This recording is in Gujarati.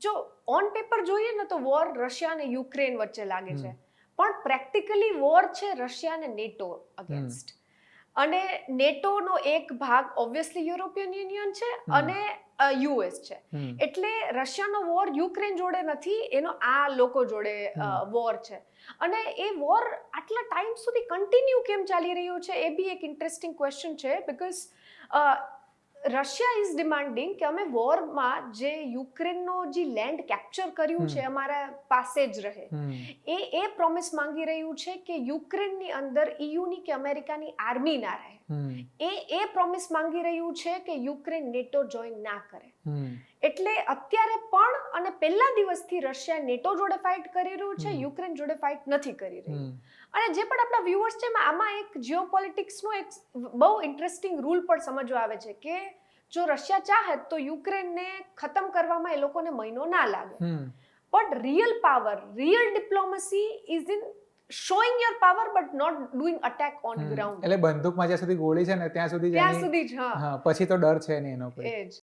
જો ઓન પેપર જોઈએ ને તો વોર રશિયા અને યુક્રેન વચ્ચે લાગે છે, પણ પ્રેક્ટિકલી વોર છે રશિયા અને નેટો અગેન્સ્ટ. અને નેટોનો એક ભાગ ઓબ્વિયસલી યુરોપિયન યુનિયન છે અને યુએસ છે. એટલે રશિયાનો વોર યુક્રેન જોડે નથી, એનો આ લોકો જોડે વોર છે. અને એ વોર આટલા ટાઈમ સુધી કન્ટિન્યુ કેમ ચાલી રહ્યું છે એ બી એક ઇન્ટરેસ્ટિંગ ક્વેશ્ચન છે. બીકોઝ રશિયા ઇઝ ડિમાન્ડિંગ કે અમે વોરમાં જે યુક્રેનનો જે લેન્ડ કેપ્ચર કર્યું છે અમારા પાસે જ રહે. એ પ્રોમિસ માંગી રહ્યું છે કે યુક્રેનની અંદર ઈયુની કે અમેરિકાની આર્મી ના રહે. એ પ્રોમિસ માંગી રહ્યું છે કે યુક્રેન નેટો જોઈન ના કરે. એટલે અત્યારે પણ અને પહેલા દિવસથી રશિયા નેટો જોડે ફાઇટ કરી રહ્યું છે, યુક્રેન જોડે ફાઇટ નથી કરી રહ્યું. અને જે પણ આપણા વ્યુઅર્સ છે આમાં એક જીઓપોલિટિક્સનો એક બહુ ઇન્ટરેસ્ટિંગ રૂલ પણ સમજવા આવે છે કે જો રશિયા ચાહે તો યુક્રેનને ખતમ કરવામાં એ લોકોને મહિનો ના લાગે. પણ real power, real diplomacy is in showing your power but not doing attack on ground. એટલે બંદૂકમાં જ્યાં સુધી ગોળી છે ને ત્યાં સુધી જ. હા, પછી તો ડર છે નહીં એનો કોઈ. એ જ